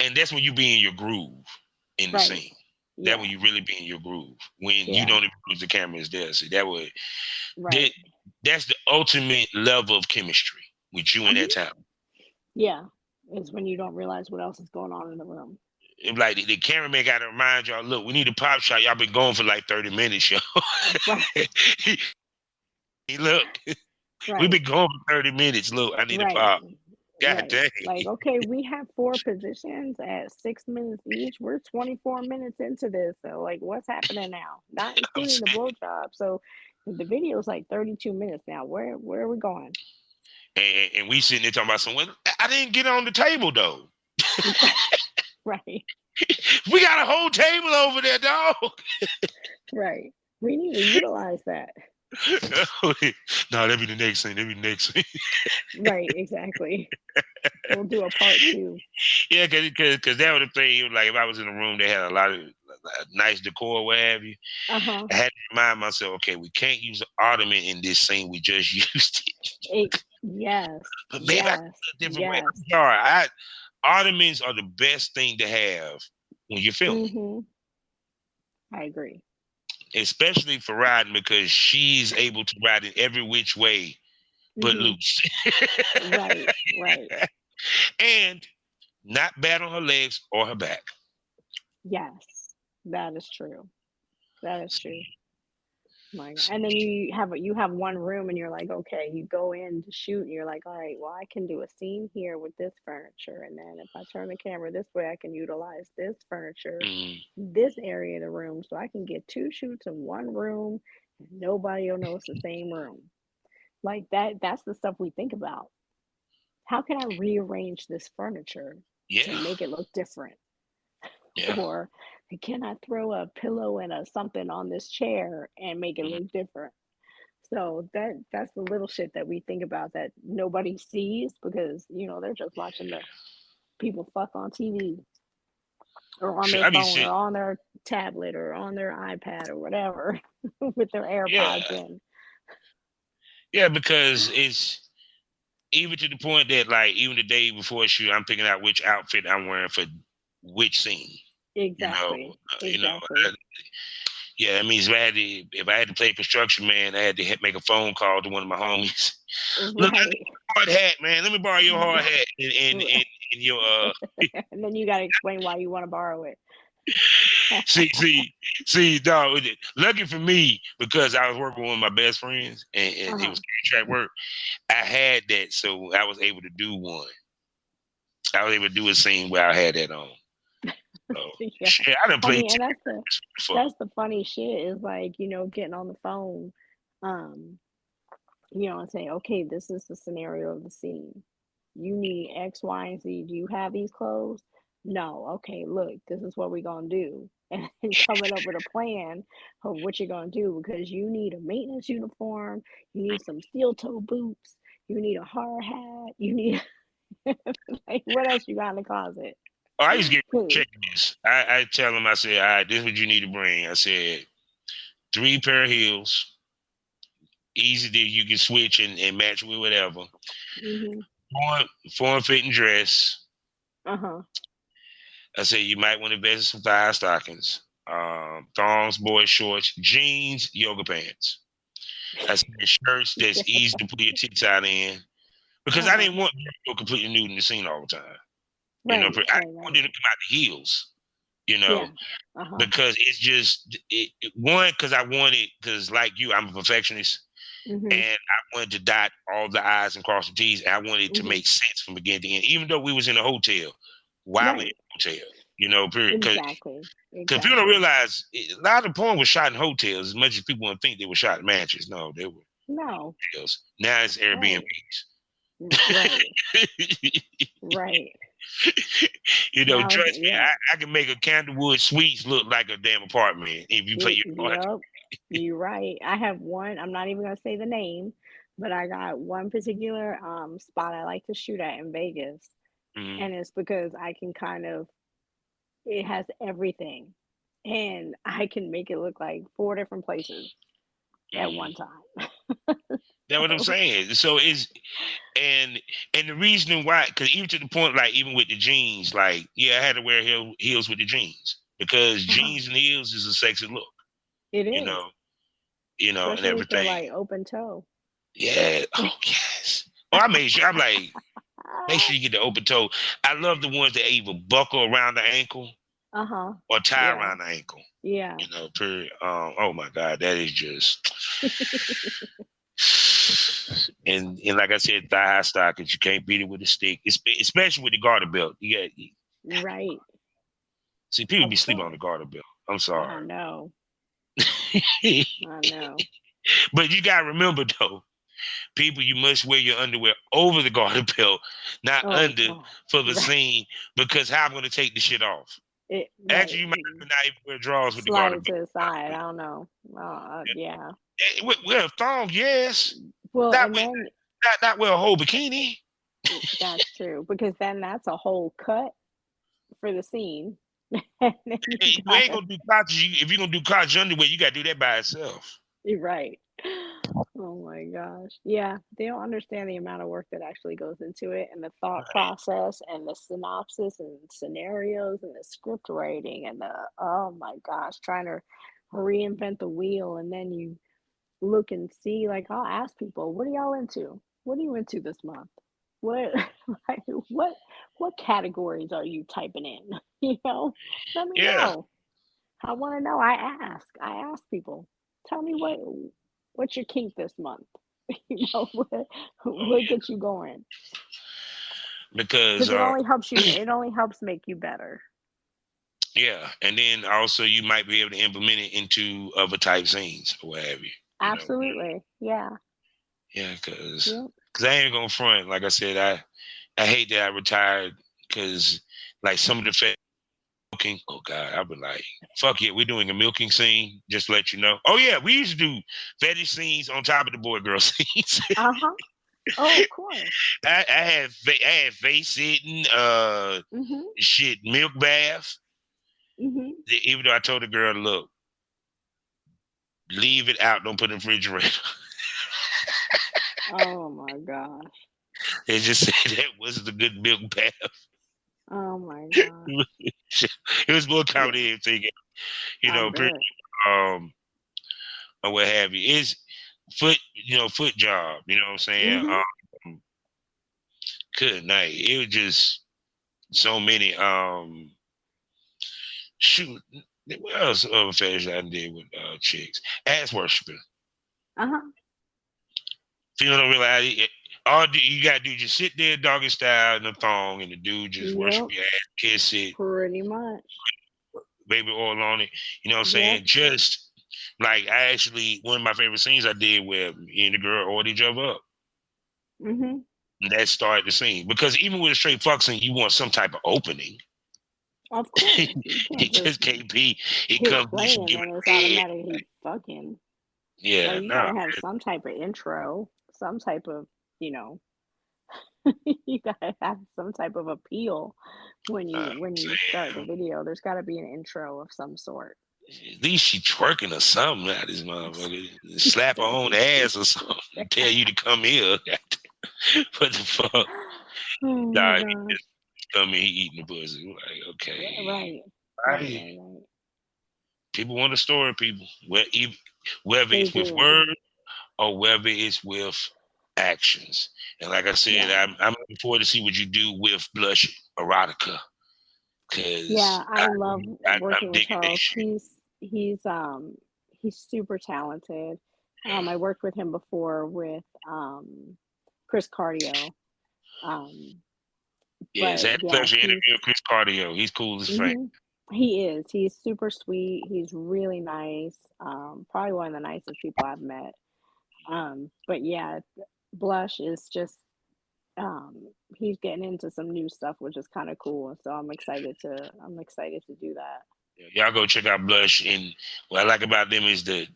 And that's when you be in your groove in the scene. That when you really be in your groove. When you don't even lose the camera is there. See, that would that's the ultimate level of chemistry with you and that talent. Yeah, it's when you don't realize what else is going on in the room. Like the cameraman got to remind y'all, look, we need a pop shot. Y'all been going for like 30 minutes, yo. Look, we've been going for 30 minutes. Look, I need a pop. God dang. Like, okay, we have 4 positions at 6 minutes each. We're 24 minutes into this. So, like, what's happening now? Not including the blowjob. So, the video is like 32 minutes now. Where are we going? And we sitting there talking about someone. I didn't get on the table, though. Right. We got a whole table over there, dog. Right. We need to utilize that. No, that'd be the next thing. Right, exactly. We'll do a part 2. Yeah, because that was the thing. Like if I was in a room, they had a lot of nice decor, what have you. I had to remind myself, okay, we can't use an ottoman in this scene. We just used it. Yes. But maybe I can do a different way. I'm sorry. Ottomans are the best thing to have when you're filming. I agree. Especially for riding, because she's able to ride in every which way but loose. Right. And not bad on her legs or her back. Yes, that is true. That is true. And then you have one room and you're like, okay, you go in to shoot and you're like, all right, well, I can do a scene here with this furniture, and then if I turn the camera this way, I can utilize this furniture, this area of the room, so I can get 2 shoots in one room and nobody will know it's the same room. Like that's the stuff we think about. How can I rearrange this furniture to make it look different? Or can I throw a pillow and a something on this chair and make it look different? So that's the little shit that we think about that nobody sees because they're just watching the people fuck on TV or on their phone or on their tablet or on their iPad or whatever with their AirPods in. Yeah, because it's even to the point that like even the day before a shoot, I'm picking out which outfit I'm wearing for which scene. Exactly. Yeah, that means if I had to play construction man, I had to make a phone call to one of my homies. Look, hard hat, man. Let me borrow your hard hat and your and then you gotta explain why you want to borrow it. see, dog. Lucky for me, because I was working with one of my best friends, and it was contract work. I had that, so I was able to do one. I was able to do a scene where I had that on. Shit, I didn't play. And that's the funny shit is like getting on the phone, and saying, okay, this is the scenario of the scene. You need X, Y, and Z. Do you have these clothes? No. Okay, look, this is what we're gonna do, and coming up with a plan of what you're gonna do because you need a maintenance uniform, you need some steel toe boots, you need a hard hat, you need like what else you got in the closet? Oh, I used to get chickens. I tell them, I said, all right, this is what you need to bring. I said, 3 pair of heels, easy that you can switch and match with whatever. Form-fitting dress. I said, you might want to invest in some thigh stockings, thongs, boy shorts, jeans, yoga pants. I said, shirts that's easy to put your tits out in. Because I didn't want to go completely nude in the scene all the time. I wanted to come out the heels, because it's just one, because I wanted, because like you, I'm a perfectionist, and I wanted to dot all the I's and cross the T's, and I wanted it to make sense from beginning to end, even though we was in a hotel, while in a hotel, period. Because people don't realize a lot of the porn was shot in hotels, as much as people want to think they were shot in mansions. No, they were hotels. Now it's Airbnbs. Right. Trust me, I can make a Candlewood Suites look like a damn apartment if you play your part. You're right. I have one. I'm not even gonna say the name, but I got one particular spot I like to shoot at in Vegas, and it's because I can it has everything, and I can make it look like 4 different places at one time. That's what I'm saying. So and the reason why, because even to the point, like even with the jeans, like I had to wear heels with the jeans because jeans and heels is a sexy look. It is. Especially and everything. Like open toe. Yeah. Oh yes. Oh, I made sure. I'm like, make sure you get the open toe. I love the ones that either buckle around the ankle, or tie around the ankle. Yeah. Period. Oh my God, that is just. And like I said, thigh high stockings, you can't beat it with a stick, especially with the garter belt. Right. See, people be sleeping on the garter belt. I'm sorry. I know. But you gotta remember though, people, you must wear your underwear over the garter belt, not under for the scene, because how I'm gonna take the shit off. Actually, you might not even wear drawers with the garter belt. Slide to the side. I don't know. Yeah. Wear a thong, yes. Well, not wear a whole bikini. That's true, because then that's a whole cut for the scene. You ain't gonna do crotch. If you're gonna do crotch underwear, you gotta do that by itself. You're right. Oh my gosh. Yeah, they don't understand the amount of work that actually goes into it, and the thought process, and the synopsis, and scenarios, and the script writing, and oh my gosh, trying to reinvent the wheel, and then you look and see, like, I'll ask people, what are y'all into? What are you into this month? What what categories are you typing in? Let me know. I want to know. I ask people. Tell me what's your kink this month. What gets you going? Because it only helps you. It only helps make you better. Yeah, and then also you might be able to implement it into other type scenes or what have you. Absolutely, yeah. Yeah, because I ain't gonna front. Like I said, I hate that I retired because like some of the milking. Oh God, I've been like, fuck it, we're doing a milking scene. Just to let you know. Oh yeah, we used to do fetish scenes on top of the boy girl scenes. Oh, of course. I had face sitting, shit, milk bath. Mm-hmm. Even though I told the girl, look, leave it out, don't put it in the refrigerator. Oh my gosh. They just said that wasn't a good milk bath. Oh my god. It was more comedy thinking, or what have you. It's foot job, you know what I'm saying? Mm-hmm. Good night. It was just so many shoot, what else other fetish I did with chicks? Ass worshiping. People don't realize all you gotta do is just sit there doggy style in the thong and the dude just worship your ass, kiss it. Pretty much. Baby oil on it. You know what I'm saying? Just like one of my favorite scenes I did where me and the girl ordered each other up. Mm-hmm. And that started the scene. Because even with a straight fuck scene, you want some type of opening. Of course. It just can't be. It comes playing and it's automatically fucking. Yeah. So you gotta have some type of intro, some type of, you gotta have some type of appeal when you start the video. There's gotta be an intro of some sort. At least she twerking or something out this motherfucker. Slap her own ass or something. Tell you to come here. What the fuck? Oh nah, he just come in, he eating the pussy. Like, okay. Right. People want a story, people. Whether it's with words or whether it's with actions. And like I said, I'm looking forward to see what you do with Blush Erotica. I love working with Charles. He's super talented. I worked with him before with Chris Cardio. It's had the pleasure interviewing Chris Cardio. He's cool as fuck. He is. He's super sweet. He's really nice. Probably one of the nicest people I've met. But yeah, Blush is just he's getting into some new stuff, which is kind of cool. So I'm excited to do that. Y'all go check out Blush, and what I like about them is the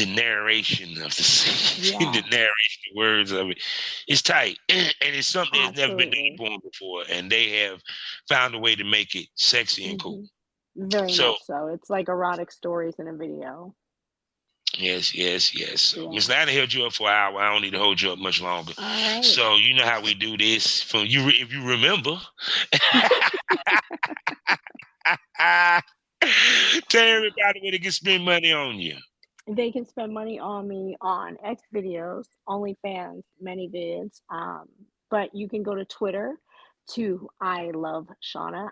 narration of the scene, the narration, the words of it. It's tight, and it's something that's never been done before, and they have found a way to make it sexy and cool. Very much so. It's like erotic stories in a video. Yes. So Ms. Nana held you up for an hour. I don't need to hold you up much longer. All right. So you know how we do this. From you, if you remember. Tell everybody where they can spend money on you. They can spend money on me on X videos, OnlyFans, ManyVids. But you can go to Twitter to I Love Shauna,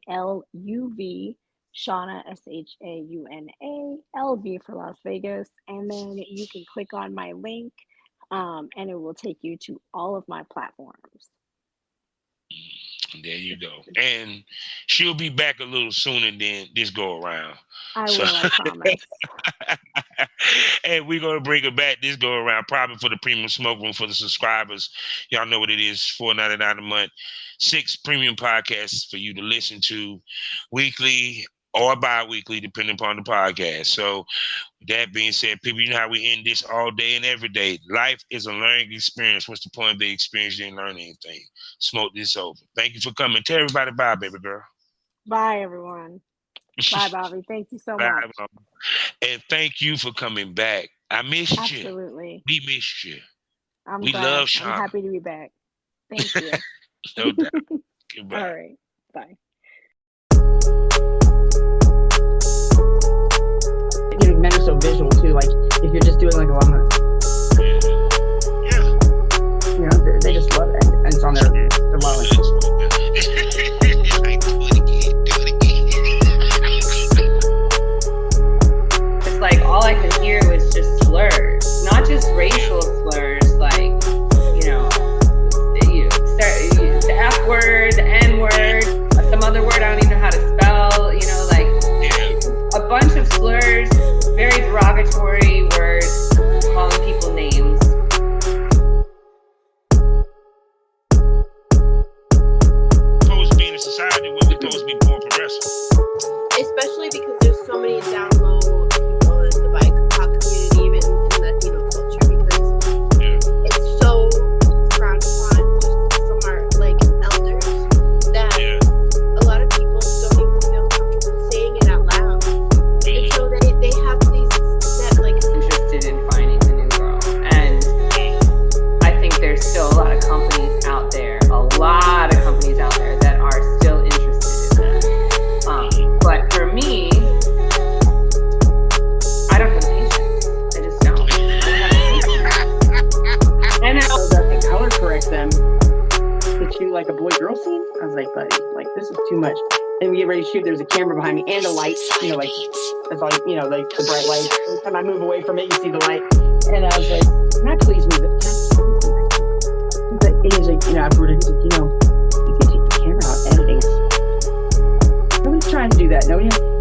ILUV, Shauna, SHAUNA, LV for Las Vegas. And then you can click on my link and it will take you to all of my platforms. There you go. And she'll be back a little sooner than this go around. I will, I promise. And we're going to bring her back this go around, probably for the premium smoke room for the subscribers. Y'all know what it is, $4.99 a month. 6 premium podcasts for you to listen to weekly or bi-weekly, depending upon the podcast. So with that being said, people, you know how we end this all day and every day. Life is a learning experience. What's the point of the experience? You didn't learn anything. Smoke this over. Thank you for coming. Tell everybody bye, baby girl. Bye, everyone. Bye, Bobby. Thank you so much. Bye. And thank you for coming back. I missed you. Absolutely. We missed you. We love Shauna. I'm happy to be back. Thank you. No doubt. Goodbye. All right. Bye. Men are so visual too. Like if you're just doing like a lot of do like a boy-girl scene. I was like, buddy, like this is too much. And we get ready to shoot. There's a camera behind me and a light. You know, like that's all. You know, like the bright light. Every time I move away from it, you see the light. And I was like, can I please move it? He's like, you know, afterwards, he's like, you know, you can take the camera out editing. Nobody's trying to do that. Nobody.